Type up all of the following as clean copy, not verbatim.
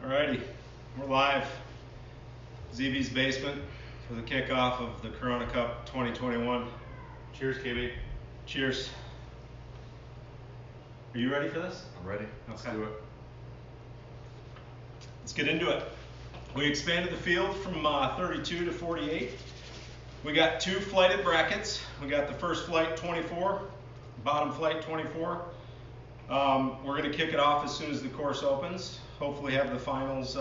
Alrighty, we're live. ZB's basement for the kickoff of the Corona Cup 2021. Cheers, KB. Cheers. Are you ready for this? I'm ready. Let's Okay. do it. Let's get into it. We expanded the field from 32 to 48. We got two flighted brackets. We got the first flight 24, bottom flight 24. We're going to kick it off as soon as the course opens. Hopefully have the finals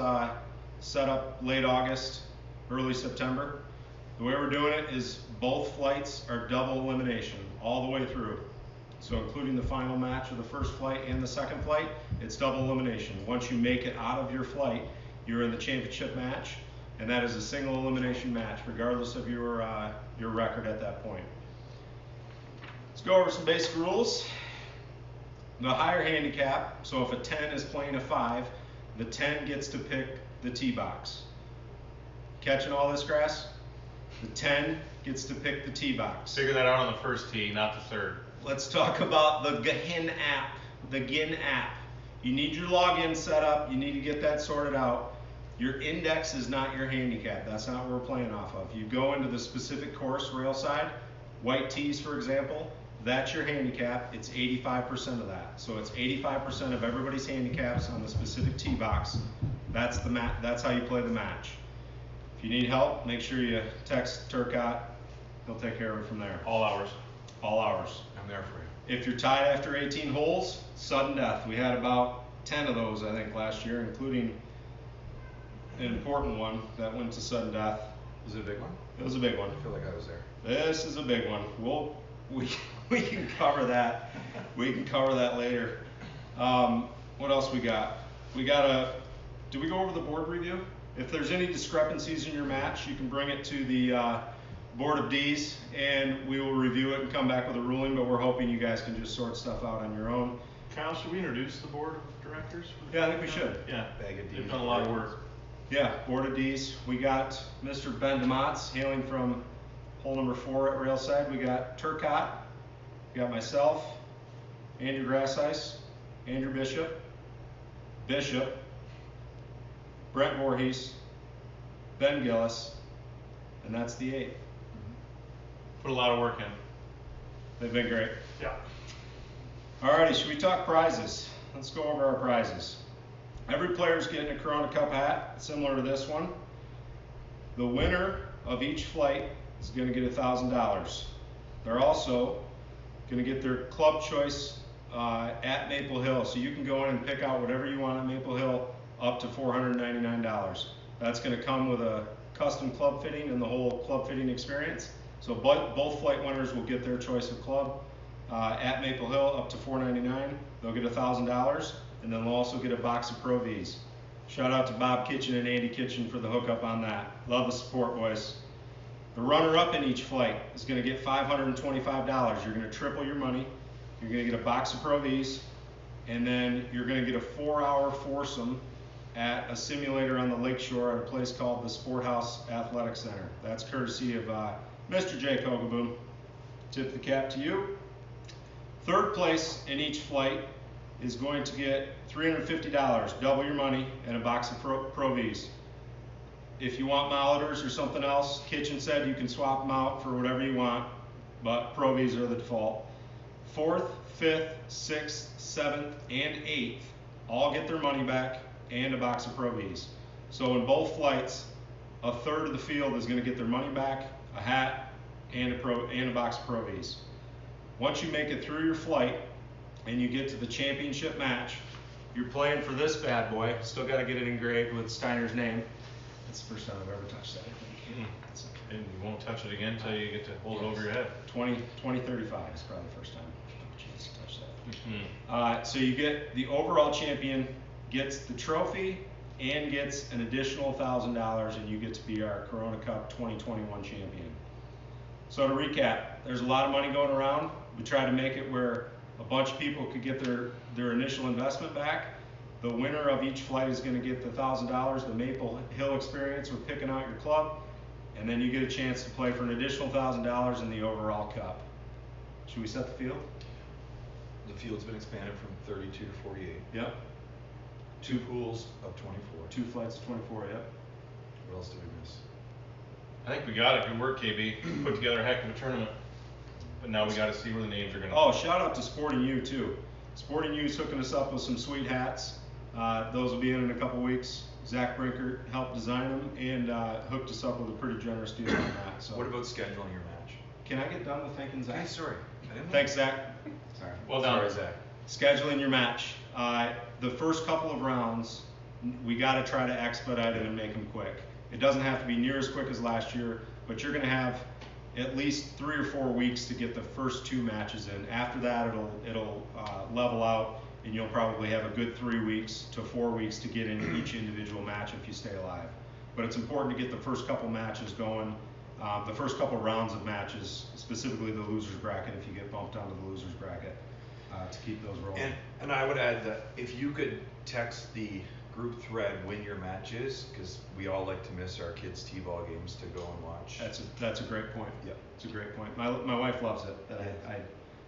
set up late August, early September. The way we're doing it is both flights are double elimination all the way through. So including the final match of the first flight and the second flight, it's double elimination. Once you make it out of your flight, you're in the championship match, and that is a single elimination match, regardless of your record at that point. Let's go over some basic rules. The higher handicap, so if a 10 is playing a 5, the 10 gets to pick the tee box. Catching all this, Grass? The 10 gets to pick the tee box. Figure that out on the first tee, not the third. Let's talk about the GIN app. The GIN app. You need your login set up. You need to get that sorted out. Your index is not your handicap. That's not what we're playing off of. You go into the specific course, rail side, white tees, for example. That's your handicap. It's 85% of that. So it's 85% of everybody's handicaps on the specific tee box. That's the that's how you play the match. If you need help, make sure you text Turcotte. He'll take care of it from there. All hours. All hours. I'm there for you. If you're tied after 18 holes, sudden death. We had about 10 of those, I think, last year, including an important one that went to sudden death. Was it a big one? It was a big one. I feel like I was there. This is a big one. We can cover that. We can cover that later. What else we got? Did we go over the board review? If there's any discrepancies in your match, you can bring it to the board of Ds, and we will review it and come back with a ruling, but we're hoping you guys can just sort stuff out on your own. Kyle, should we introduce the board of directors? Yeah, I think we should. Yeah. Bag of Ds. They've done a lot of work. Yeah, board of Ds. We got Mr. Ben DeMotts hailing from hole number 4 at Railside. We got Turcotte. We got myself, Andrew Grassice, Andrew Bishop, Brent Voorhees, Ben Gillis, and that's the 8. Put a lot of work in. They've been great. Yeah. Alrighty, should we talk prizes? Let's go over our prizes. Every player's getting a Corona Cup hat, similar to this one. The winner of each flight is going to get $1,000. They're also going to get their club choice at Maple Hill. So you can go in and pick out whatever you want at Maple Hill, up to $499. That's going to come with a custom club fitting and the whole club fitting experience. So both flight winners will get their choice of club at Maple Hill, up to $499. They'll get $1,000, and then they'll also get a box of Pro Vs. Shout out to Bob Kitchen and Andy Kitchen for the hookup on that. Love the support, boys. The runner-up in each flight is going to get $525. You're going to triple your money. You're going to get a box of Pro Vs, and then you're going to get a 4-hour foursome at a simulator on the lakeshore at a place called the Sport House Athletic Center. That's courtesy of Mr. Jay Kogaboom. Tip the cap to you. Third place in each flight is going to get $350, double your money, and a box of Pro Vs. If you want Molitors or something else, Kitchen said you can swap them out for whatever you want, but Pro Vs are the default. 4th, 5th, 6th, 7th, and 8th all get their money back and a box of Pro Vs. So in both flights, a third of the field is going to get their money back, a hat, and a box of Pro Vs. Once you make it through your flight and you get to the championship match, you're playing for this bad boy. Still got to get it engraved with Steiner's name. That's the first time I've ever touched that, I think. And you won't touch it again until you get to hold it over your head. 2035 is probably the first time I have a chance to touch that. So you get the overall champion gets the trophy and gets an additional $1,000, and you get to be our Corona Cup 2021 champion. So to recap, there's a lot of money going around. We try to make it where a bunch of people could get their initial investment back. The winner of each flight is going to get the $1,000, the Maple Hill experience with picking out your club, and then you get a chance to play for an additional $1,000 in the overall cup. Should we set the field? The field's been expanded from 32 to 48. Yep. 2 pools of 24. 2 flights of 24, yep. What else do we miss? I think we got it. Good work, KB. Put together a heck of a tournament. But now we got to see where the names are going to Oh, shout out to Sporting U too. Sporting U's hooking us up with some sweet hats. Those will be in a couple weeks. Zach Brinker helped design them and hooked us up with a pretty generous deal on that. So What about scheduling your match? can I get done with thanking Zach? Okay, sorry. I didn't know. Thanks, Zach. Sorry. Well done. Sorry, Zach. Scheduling your match. The first couple of rounds, we got to try to expedite it and make them quick. It doesn't have to be near as quick as last year, but you're going to have at least 3 or 4 weeks to get the first 2 matches in. After that, it'll level out, and you'll probably have a good 3 weeks to 4 weeks to get into each individual match if you stay alive. But it's important to get the first couple matches going, the first couple rounds of matches, specifically the losers bracket if you get bumped onto the losers bracket, to keep those rolling. And I would add that if you could text the group thread when your match is, because we all like to miss our kids' t-ball games to go and watch. That's a great point. Yeah. It's a great point. My wife loves it. That I'm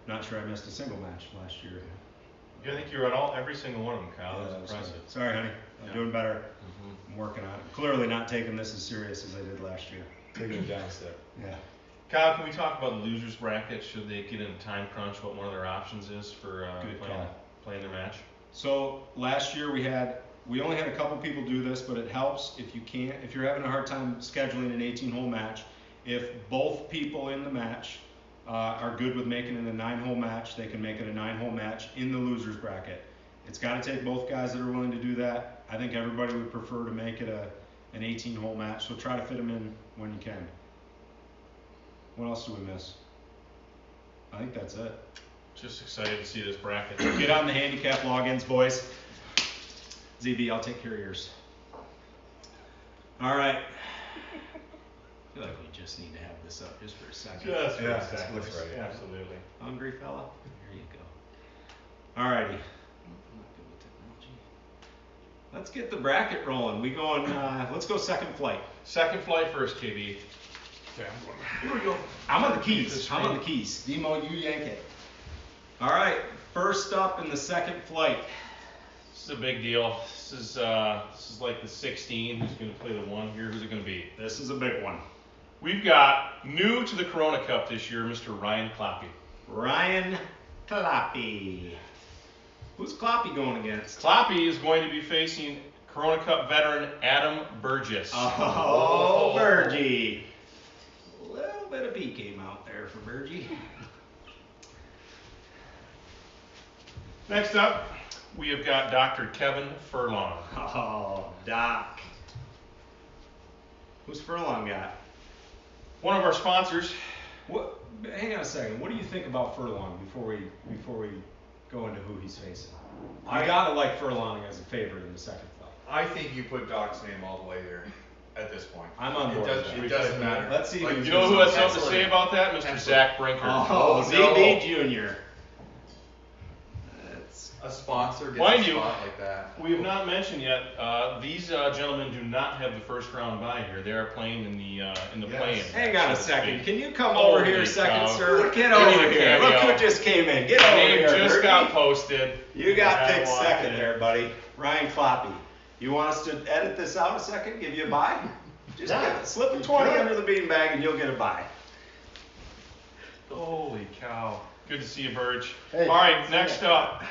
not sure I missed a single match last year. Yeah, I think you were at every single one of them, Kyle. That was impressive. Good. Sorry, honey. I'm doing better. Mm-hmm. I'm working on it. Clearly not taking this as serious as I did last year. Taking it down a step. Yeah. Kyle, can we talk about the losers bracket? Should they get in a time crunch? What one of their options is for playing their match? So last year we only had a couple people do this, but it helps if you're having a hard time scheduling an 18-hole match. If both people in the match are good with making it a 9-hole match, they can make it a 9-hole match in the losers bracket. It's got to take both guys that are willing to do that. I think everybody would prefer to make it an 18-hole match, so try to fit them in when you can. What else do we miss? I think that's it. Just excited to see this bracket. Get on the handicap logins, boys. ZB, I'll take care of yours. All right. I feel like we just need to have this up just for a second. Just for Yeah, a second. looks right. Absolutely. Hungry fella? There you go. All righty. I'm not good with technology. Let's get the bracket rolling. Let's go second flight. Second flight first, KB. Okay, Here we go. I'm on the keys. Demo, you yank it. All right. First up in the second flight. This is a big deal. This is like the 16. Who's going to play the 1 here? Who's it going to be? This is a big one. We've got new to the Corona Cup this year, Mr. Ryan Kloppy. Ryan Kloppy. Who's Kloppy going against? Kloppy is going to be facing Corona Cup veteran Adam Burgess. Oh, Burgie. A little bit of B came out there for Burgie. Next up, we have got Dr. Kevin Furlong. Oh, Doc. Who's Furlong got? One of our sponsors. What? Hang on a second. What do you think about Furlong before we go into who he's facing? I gotta like Furlong as a favorite in the second fight. I think you put Doc's name all the way there at this point. I'm on board with that. It doesn't matter. Let's see. You know who has something to say about that? Mr. Zach Brinker. Oh, no. ZB Jr. That's A sponsor Mind gets a you, spot like that. We have not mentioned yet. These gentlemen do not have the first round bye here. They are playing in the play-in. Hang on a second. Can you come Holy over here a second, cow. sir? Get Give me over the here. cameo. Look who just came in. Get over Name here. just Bertie. got posted. You got And I picked walked second in. there, buddy. Ryan Kloppy. You want us to edit this out a second? Give you a bye? Just slip a 20 under the beanbag and you'll get a bye. Holy cow. Good to see you, Burge. Hey. All right, next up,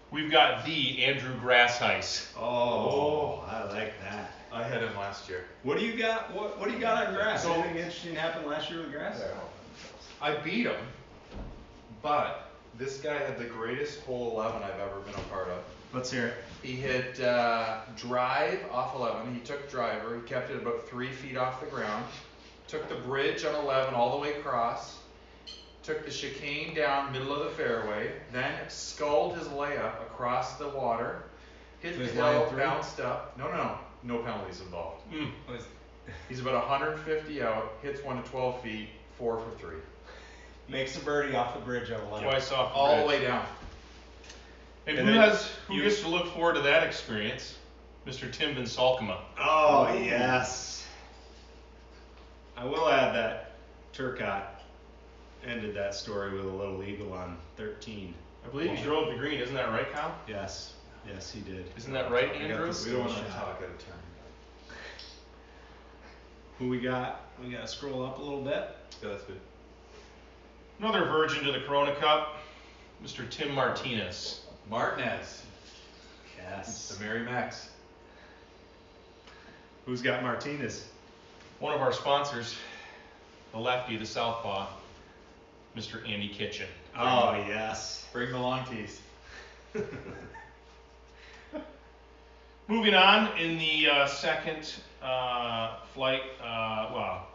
we've got the Andrew Grassheis. Oh, I like that. I had him last year. What do you got? What do you got on grass? So- Anything interesting happened last year with grass? I beat him, but this guy had the greatest hole 11 I've ever been a part of. Let's hear it. He hit drive off 11. He took driver. He kept it about 3 feet off the ground. Took the bridge on 11 all the way across. Took the chicane down middle of the fairway. Then sculled his layup across the water. Hit So he's the line hill, three? bounced up. No penalties involved. Mm. He's about 150 out. Hits one to 12 feet. 4 for 3. Makes a birdie off the bridge on one. Twice off the All the bridge. way down. And And who then gets to look forward to that experience? Mr. Tim Van Salkema. Oh, yes. I will add that Turcotte ended that story with a little eagle on 13. I believe he drove the green, isn't that right, Kyle? Yes. Yes, he did. Isn't that right, I got Andrew? the We don't want screenshot. to talk out of turn. Who we got? We got to scroll up a little bit. Yeah, that's good. Another virgin to the Corona Cup, Mr. Tim Martinez. Martinez, Yes. the Merry Max. Who's got Martinez? One of our sponsors, the lefty, the southpaw, Mr. Andy Kitchen. Oh, yes. Bring the long tees. Moving on in the second flight, wow,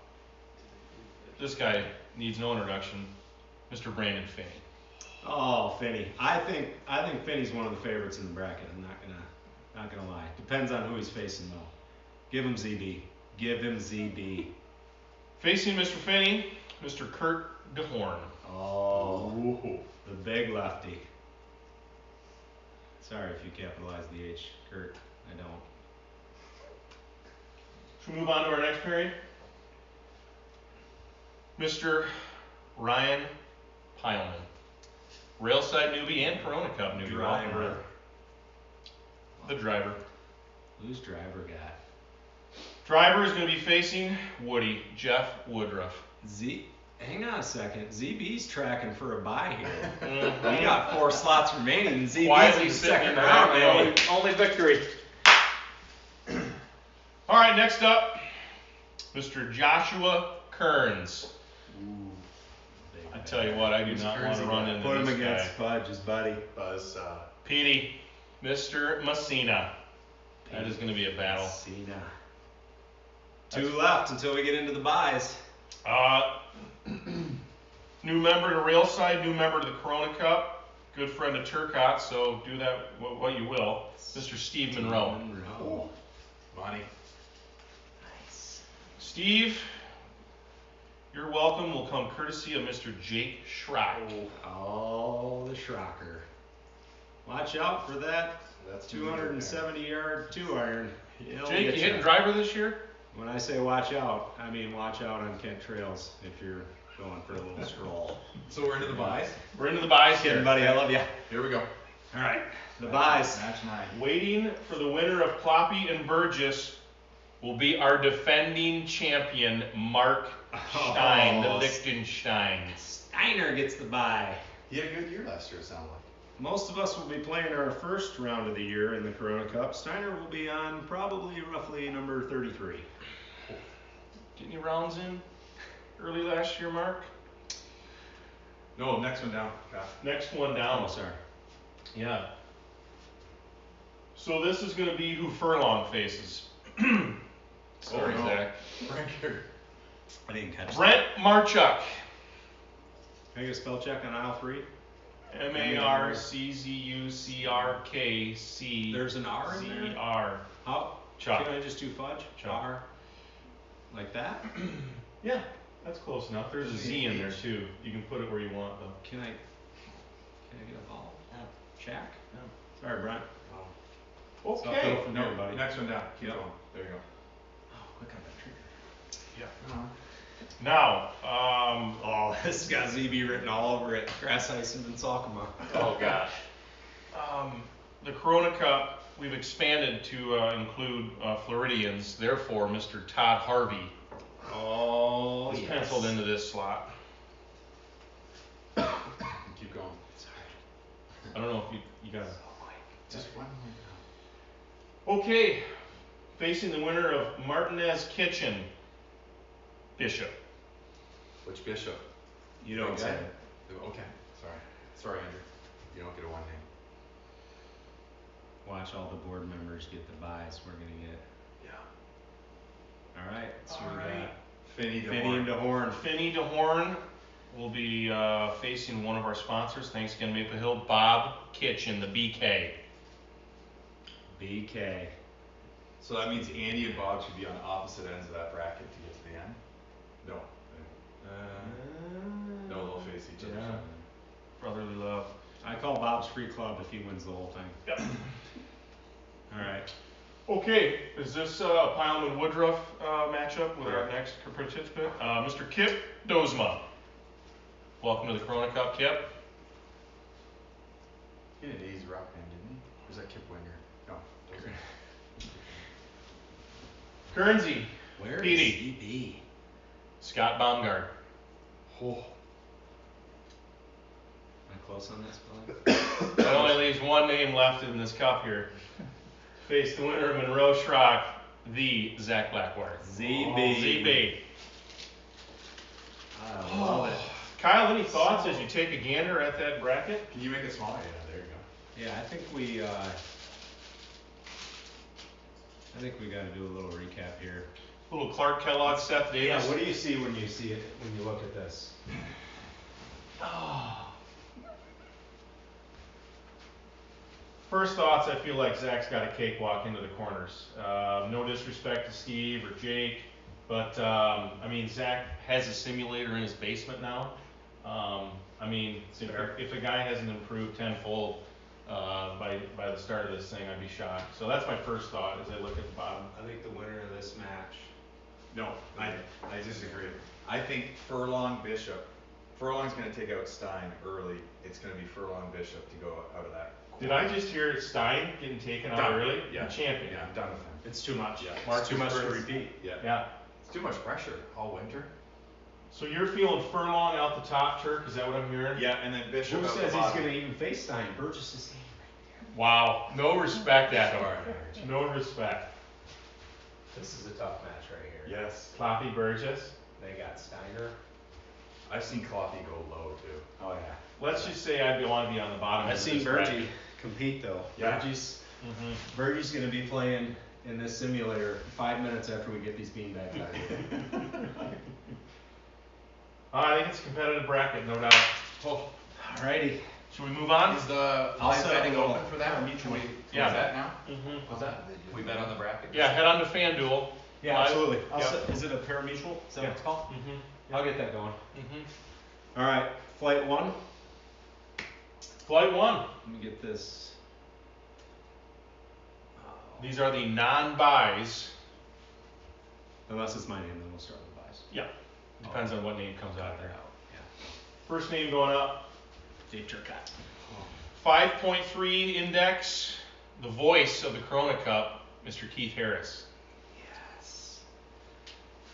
this guy needs no introduction, Mr. Brandon Finney. Oh, Finney. I think Finney's one of the favorites in the bracket. I'm not gonna lie. Depends on who he's facing though. Give him ZB. Give him ZB. Facing Mr. Finney, Mr. Kurt DeHorn. Oh, the big lefty. Sorry if you capitalize the H, Kurt. I don't. Should we move on to our next pairing? Mr. Ryan Pileman. Railside newbie and Corona Cup newbie. Welcome, Driver. Ryan. The driver. Who's driver got? Driver is going to be facing Woody, Jeff Woodruff. Hang on a second. ZB's tracking for a bye here. Mhm. We got 4 slots remaining. And ZB's Quietly in the sitting second in the round, back man. row. Only victory. All right, next up, Mr. Joshua Kearns. I tell you what, I do not want to run into Put him this against guy. Fudge, his buddy. Buzz. Petey, Mr. Messina. That is going to be a battle. Cena. 2 left until we get into the buys. New member to Railside, new member to the Corona Cup, good friend of Turcotte, so do that what you will. Mr. Steve Monroe. Money. Nice. Steve, your welcome will come courtesy of Mr. Jake Schrock. Oh, the Schrocker. Watch out for that That's 270-yard 2-iron. Jake, you hitting driver this year? When I say watch out, I mean watch out on Kent Trails if you're going for a little stroll. So we're into the buys. We're into the buys Kidding, here. buddy. I love you. Here we go. All right. The buys. Match 9. Waiting for the winner of Kloppy and Burgess will be our defending champion, Mark Stein, the Oh, Liechtenstein. Steiner gets the buy. He had a good year last year, it sounded like. Most of us will be playing our first round of the year in the Corona Cup. Steiner will be on probably roughly number 33. Get any rounds in early last year, Mark? No, next one down. Next one down. Oh, sorry. Yeah. So this is going to be who Furlong faces. Sorry, Oh, no. Zach. Frank here. I didn't catch that. Brent Marchuk. Can I get a spell check on aisle 3? Marcuckc. There's an R in there? CR. How? Chuck. Can I just do fudge? Chuck. R. Like that? Yeah, that's close enough. There's a Z in there too. You can put it where you want though. Can I get a ball? Yeah. Check? Yeah. Sorry, Brent. Okay. From here, buddy. Next one down. Keep Yep. going. There you go. Oh, click on that trigger. Yeah. Now, Oh, this has got ZB written all over it. Grass ice and Salkema. oh gosh. The Corona Cup, we've expanded to include Floridians. Therefore, Mr. Todd Harvey Oh, is yes. penciled into this slot. Keep going. Sorry. I don't know if you guys. Just one more. Okay, facing the winner of Martinez Kitchen, Bishop. Which bishop? You don't say. Okay. Sorry, Andrew. You don't get a one name. Watch all the board members get the buys we're going to get. Yeah. All right. So All we right. got Finney Finney and DeHorn. Finney DeHorn will be facing one of our sponsors. Thanks again, Maple Hill. Bob Kitchen, the BK. BK. So that means Andy and Bob should be on opposite ends of that bracket to get to the end? No. No, they'll face each other. Yeah. Brotherly love. I call Bob's free club if he wins the whole thing. Yep. All right. Okay, is this a Pileman Woodruff matchup with our next participant? Mr. Kip Dozma. Welcome to the Corona Cup, Kip. He had an easy rock name, didn't he? Is that Kip Winger? No. Guernsey, Where is Petey. ZB? Scott Baumgart. Oh. Am I close on this, Billy? That only leaves one name left in this cup here. Face the winner of Monroe Schrock, the Zach Blackwater. ZB. ZB. I love it. Kyle, any thoughts as you take a gander at that bracket? Can you make it smaller? Yeah, there you go. Yeah, I think we got to do a little recap here. Little Clark Kellogg, Seth Yeah, Davis. what do you see when you see it when you look at this? First thoughts, I feel like Zach's got a cakewalk into the corners. No disrespect to Steve or Jake, but I mean, Zach has a simulator in his basement now. I mean, if a guy hasn't improved tenfold by the start of this thing, I'd be shocked. So that's my first thought as I look at the bottom. I think the winner of this match. No, I disagree. I think Furlong Bishop. Furlong's going to take out Stein early. It's going to be Furlong Bishop to go out of that. Did I just hear Stein getting taken out Done. early? Yeah. The champion. Yeah, I'm done with him. It's too much. Yeah, Mark it's too much to Burns. repeat. Yeah. Yeah. It's too much pressure all winter. So you're feeling Furlong out the top, Turk? Is that what I'm hearing? Yeah, and then Bishop. Who out says the he's bottom. going to even face Stein? Burgess is name. Wow. No respect at Sorry. all. No respect. This is a tough match right here. Yes. Kloppy Burgess. They got Steiner. I've seen Coffee go low too. Oh yeah. Let's just say I want to be on the bottom. I've of seen this Bergie bracket. compete though. Yeah. Bergie's going to be playing in this simulator 5 minutes after we get these beanbags out of here. I think it's a competitive bracket, no doubt. Oh, Alrighty. Should we move on? is the I'll live set betting up a open for that? Can we Yeah. bet now? Mm-hmm. What's that? We bet on the bracket? Yeah, head on to FanDuel. Yeah, Live. absolutely. Yep. Is it a paramutual? Is that what it's called? Mm-hmm. I'll get that going. Mm-hmm. All right, flight one. Flight one. Let me get this. These are the non-buys. Unless it's my name, then we'll start with buys. Yeah. Depends on what name comes out there. Yeah. First name going up. Dave Turcotte. 5.3 index. The voice of the Corona Cup, Mr. Keith Harris. Yes.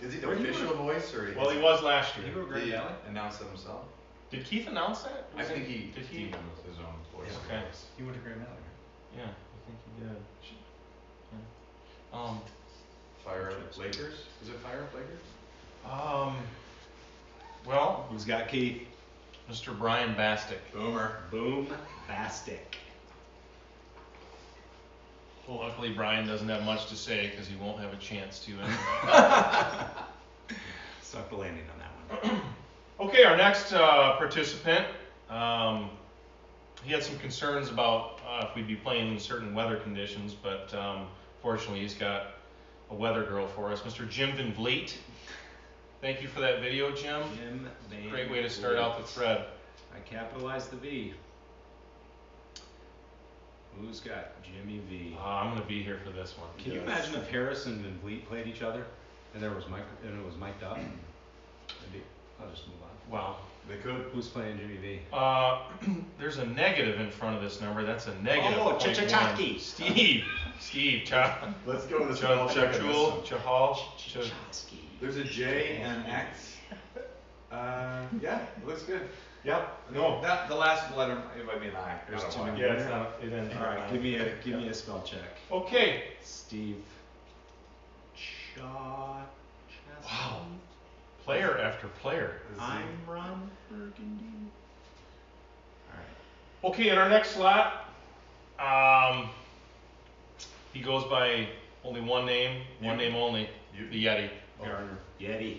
Is he the Where do you official voice or Well, he was last year. Did he go did he Grand Valley? announce it himself? Did Keith announce that? I think he Did he? teamed with his own voice. Okay. He went to Grand Valley, right? Yeah, I think he did. Yeah. Fire Up Lakers? Is it Fire Up Lakers? Well, Who's got Keith? Mr. Brian Bastick. Boomer. Boom. Bastic. Well, luckily Brian doesn't have much to say because he won't have a chance to. Stuck the landing on that one. Okay, our next participant, he had some concerns about if we'd be playing in certain weather conditions, but fortunately he's got a weather girl for us, Mr. Jim Van Vliet. Thank you for that video, Jim. Jim Van Great way to start out the thread. I capitalized the V. Who's got Jimmy V? I'm gonna be here for this one. Can you imagine if Harris and Van Vliet played each other, and it was mic'd up? I'll just move on. Wow. They could. Who's playing Jimmy V? There's a negative in front of this number. That's a negative. Oh, 0.1. Chachachaki. Steve, Let's go with the spell check on this Chachul, one. Chahal, There's a J and an X. Yeah, it looks good. Yep. No, that the last letter might be an I. There's not a too Y. many. Yeah, it's not. It ends. All right, give me a spell check. Okay. Steve. Wow. Player after player. I'm Ron Burgundy. All right. Okay, in our next slot, he goes by only one name only. The Yeti. Garner. Yeti.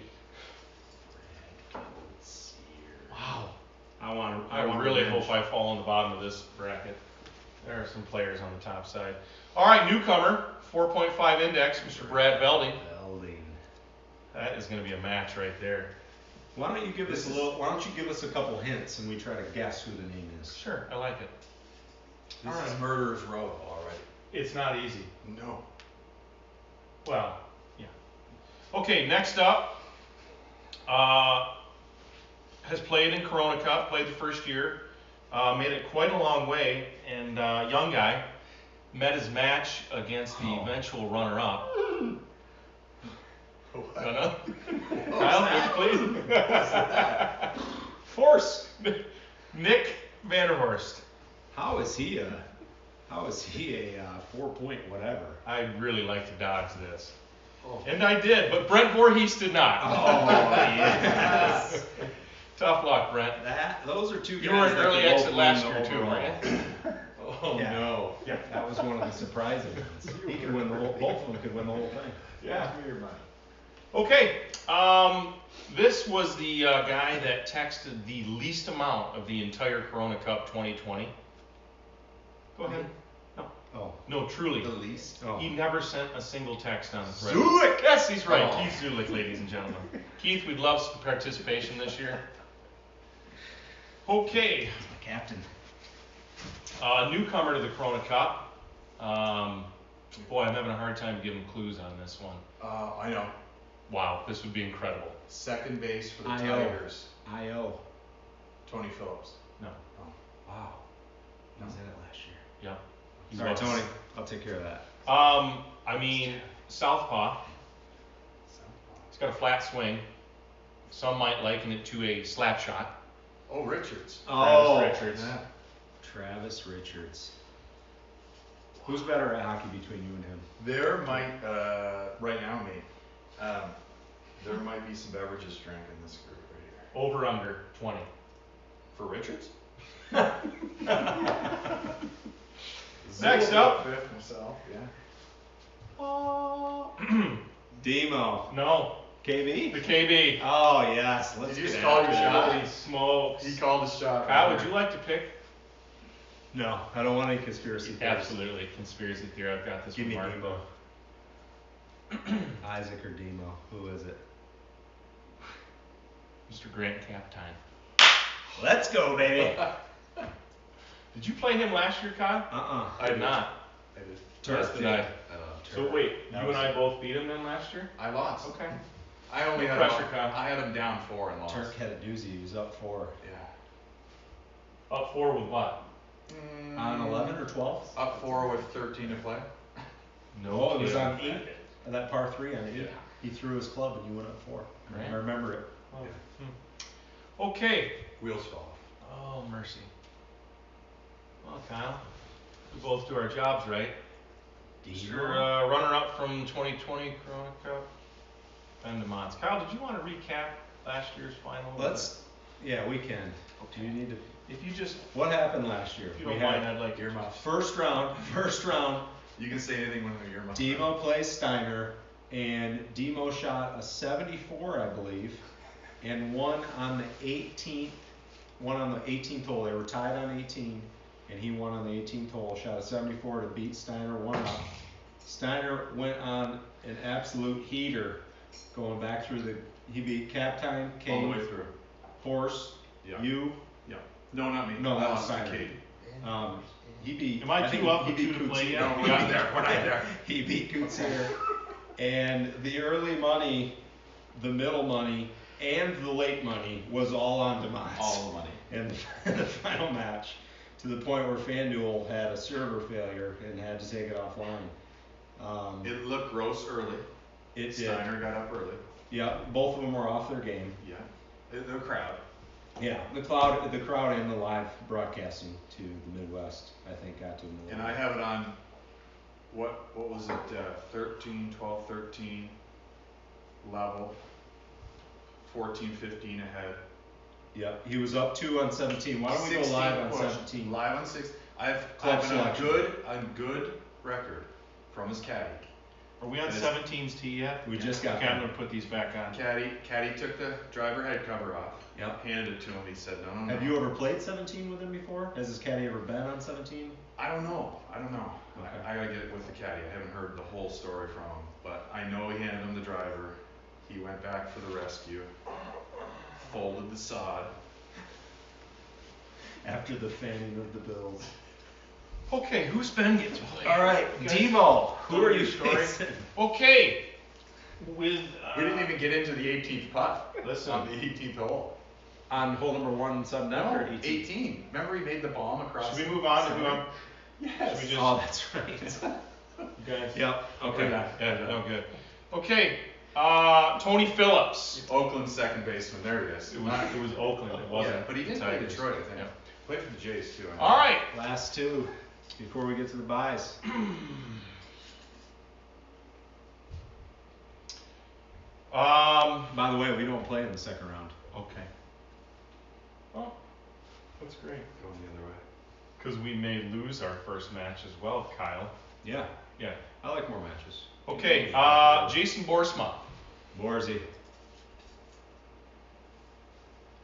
Wow. I I really hope I fall on the bottom of this bracket. There are some players on the top side. All right, newcomer, 4.5 index, Mr. Brad Velding. That is going to be a match right there. Why don't you give us a couple hints and we try to guess who the name is? Sure, I like it. This All is right. Murderer's Row already. It's not easy. No. Well, yeah. Okay, next up, has played in Corona Cup, played the first year, made it quite a long way, and young guy, met his match against the eventual runner-up. Kyle, would you please? Force. Nick Vanderhorst. How is he a 4-point whatever? I really like to dodge this. Oh. And I did, but Brent Voorhees did not. Oh, yes. Tough luck, Brent. Those are two guys. You were an that early could both exit win last the year too, overall. weren't you? Oh Yeah. no. Yeah. That was one of the surprising ones. He could win the whole. Both of them could win the whole thing. Yeah. Okay. This was the guy that texted the least amount of the entire Corona Cup 2020. Go ahead. Oh, No, truly. the least. Oh. He never sent a single text on the thread. Zulik! Yes, he's right. Oh. Keith Zulik, ladies and gentlemen. Keith, we'd love some participation this year. Okay. He's my captain. Newcomer to the Corona Cup. Boy, I'm having a hard time giving clues on this one. I know. Wow, this would be incredible. Second base for the I.O. Tigers. I.O. Tony Phillips. No. Wow. He was in it last year. Yeah. He Sorry, was. Tony. I'll take care of that. I mean, Southpaw. He's got a flat swing. Some might liken it to a slap shot. Oh, Richards. Travis Richards. Yeah. Travis Richards. Who's better at hockey between you and him? There might, right now, me, there might be some beverages drank in this group right Over under 20. here. For Richards? Next up. Fifth myself, yeah. Demo. No. KB? The KB. Oh, yes. Let's Did you get just call after your it. shot? Holy smokes. He called his shot. Kyle, right would you there. like to pick? No, I don't want any conspiracy theories. Absolutely. Conspiracy theory. I've got this Give from me Mark. Demo. Isaac or Demo? Who is it? Mr. Grant Captine. Let's go, baby. Did you play him last year, Kyle? Uh-uh. I did not. I did. Yes, did I? So wait, That you was and I it. both beat him then last year? I lost. Okay. I only No had pressure, Kyle. I had him down 4 and lost. Turk had a doozy. He was up 4. Yeah. Up 4 with what? On 11 or 12? Up 4 with 13 to play. No, it was kidding. on 8. That par 3 on 8. Yeah. He threw his club and you went up 4. Right. I remember it. Oh. Okay. Wheels fall off. Oh, mercy. Well, Kyle, we both do our jobs right. Your runner-up from 2020 Corona Cup, Ben DeMons. Kyle, did you want to recap last year's final? Yeah, we can. Do you need to? If you just, What happened last year? if you We don't had mind, I'd like to. Earmuffs. first round. You can say anything when you're earmuffs. Demo plays Steiner, and Demo shot a 74, I believe, and won on the 18th hole. They were tied on 18, and he won on the 18th hole. Shot a 74 to beat Steiner 1-up. Steiner went on an absolute heater, going back through he beat Captine, All the Kane, way through. Force, Yeah. you. Yeah. No, not me. No, that was Lost to Steiner. Kate. He beat. Am I think too up he with beat 2 to play Coetzee. yet? No, we're not there. We're not there. He beat Coetzee. And the early money, the middle money, and the late money was all on DeMons. All the money. And the final match, to the point where FanDuel had a server failure and had to take it offline. It looked gross early. It did. Steiner got up early. Yeah, both of them were off their game. Yeah. The crowd. Yeah, the crowd and the live broadcasting to the Midwest, I think, got to them. a And little I have it on, what was it, 13, 12, 13 level, 14, 15 ahead. Yep, he was up 2 on 17. Why don't we go 16 live on push. 17? Live on 6. I've Club been on selection. a good record from his caddy. Are we on It is- 17's tee yet? We just got Okay, I'm them. gonna put these back on. Caddy took the driver head cover off. Yep. Handed it to him. He said, no. Have you ever played 17 with him before? Has his caddy ever been on 17? I don't know. Okay. I gotta get it with the caddy. I haven't heard the whole story from him, but I know he handed him the driver. He went back for the rescue, folded the sod. After the fanning of the bills. Okay, who's Ben get to play? All right, You guys- Demo. Who are you Story? facing? Okay. With. We didn't even get into the 18th putt Listen. on the 18th hole. On hole number 1, sub net No, or 18? 18. Remember he made the bomb across. Should we move on to who I'm? Yes. Should we just- Oh, that's right. Guys? Yep, okay. Yeah, no, good. Okay, Tony Phillips. Oakland's second baseman, there he is. It was Oakland, it wasn't. Yeah, but he did the play Tigers. Detroit, I think. Yeah. Played for the Jays too. I know. All right. Last two before we get to the buys. By the way, we don't play in the second round. Okay. Oh, that's great. Going the other way. Because we may lose our first match as well, Kyle. Yeah, Yeah. I like more matches. Okay, Jason Borsma. Borzy.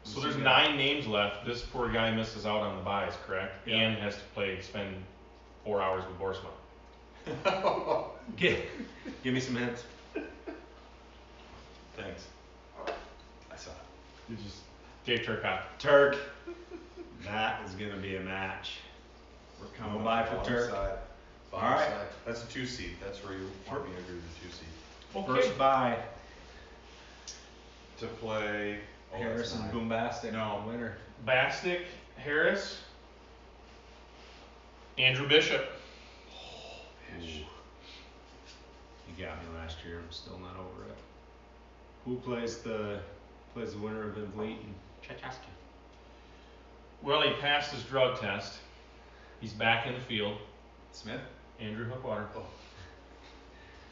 So there's 9 names left. This poor guy misses out on the buys, correct? Yeah. And has to spend 4 hours with Borsma. Give me some hints. Thanks. I saw it. You just Dave Turcotte. Turk. That is gonna be a match. We're coming Bye up for the Turk. bottom side. Bottom All right. side. That's a 2 seed. That's where you want me to agree with the 2 seed. Okay. First buy. To play Harrison that's Boombastic. No. Winner. Bastic, Harris, Andrew Bishop. Ooh. You got me last year. I'm still not over it. Who plays the winner of Van Vliet and Chichester? Well, he passed his drug test. He's back in the field. Smith? Andrew Hookwater. Oh.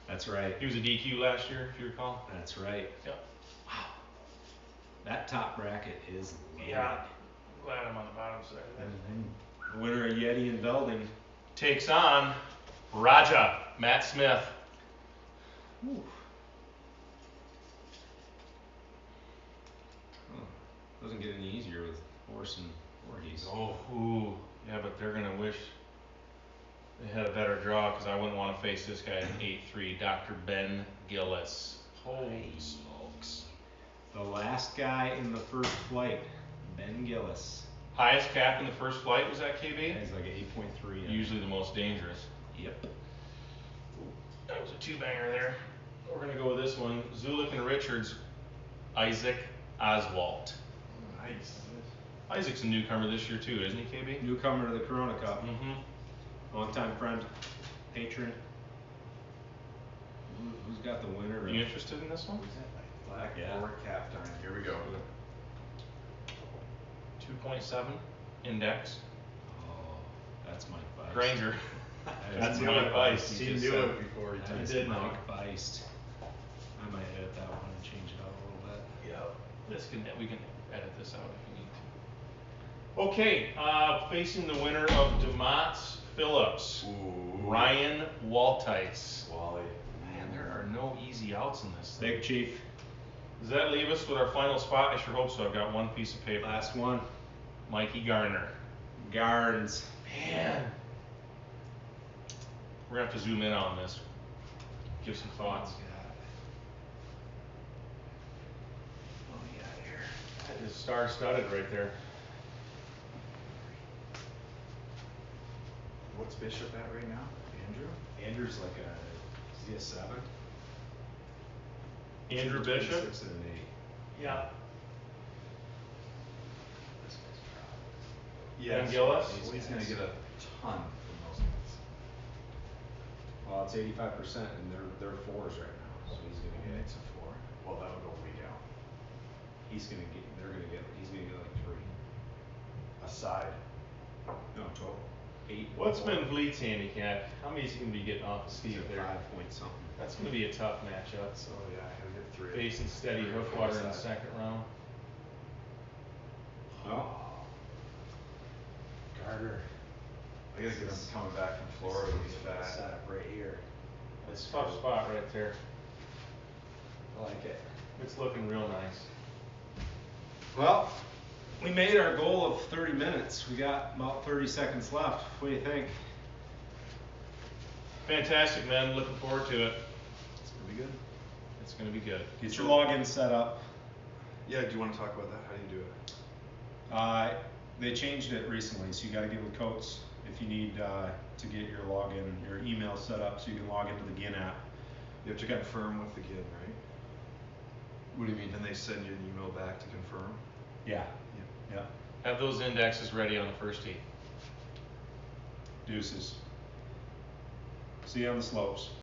That's right. He was a DQ last year, if you recall. That's right. Yep. Wow. That top bracket is loaded. Yeah. I'm glad I'm on the bottom side of that. The winner of Yeti and Velding. Takes on Raja, Matt Smith. Ooh. Oh, doesn't get any easier with Horse and Voorhees. Oh, ooh. Yeah, but they're going to wish they had a better draw because I wouldn't want to face this guy in 8-3, Dr. Ben Gillis. Holy smokes. The last guy in the first flight, Ben Gillis. Highest cap in the first flight was that KB? He's like an 8.3. Usually the most dangerous. Yep. That was a 2-banger there. We're going to go with this one. Zulik and Richards, Isaac Oswalt. Nice. Isaac's a newcomer this year too, isn't he, KB? Newcomer to the Corona Cup. Mm-hmm. Longtime friend, patron. Who's got the winner? Are you interested in this one? Black Yeah. or Captain. Here we go. 2.7 index. Oh, that's Mike Feist. Granger. That's Mike Mike Feist. He just knew said. it before he That took is did know Mike Feist. I might edit that one and change it out a little bit. Yeah. We can edit this out if you need to. Okay, facing the winner of DeMott's Phillips, Ooh. Ryan Waltice. Wally. Man, there are no easy outs in this thing. Big Chief. Does that leave us with our final spot? I sure hope so. I've got one piece of paper. Last one. Mikey Garner. Garns. Man. We're gonna have to zoom in on this. Give some thoughts. Oh, yeah, here. That is star-studded right there. What's Bishop at right now? Andrew? Andrew's like is he a 7? Andrew Bishop. 6 and an 8. Yeah. This guy's Ben Gillis? Well, he's gonna get a ton from those guys. Well, it's 85%, and they're 4s right now, so he's gonna get. It's a 4. Well, that'll go way down. He's gonna get. He's gonna get like 3. Aside. No, 12. 8. What's Van Vliet's handicap? How many is he gonna be getting off of Steve there? 5 point something. That's gonna be a tough matchup. So yeah, he'll get 3. Facing steady Hookwater in the second round. Oh. Carter. I gotta get him coming back from Florida. He's fat. Set up right here. It's a tough spot right there. I like it. It's looking real nice. Well, we made our goal of 30 minutes. We got about 30 seconds left. What do you think? Fantastic, man. Looking forward to it. It's gonna be good. It's gonna be good. Get your login set up. Yeah, do you wanna talk about that? How do you do it? They changed it recently, so you gotta get with Coates if you need to get your login, your email set up so you can log into the GIN app. You have to confirm with the GIN, right? What do you mean? And they send you an email back to confirm? Yeah. Yeah. Have those indexes ready on the first tee. Deuces. See you on the slopes.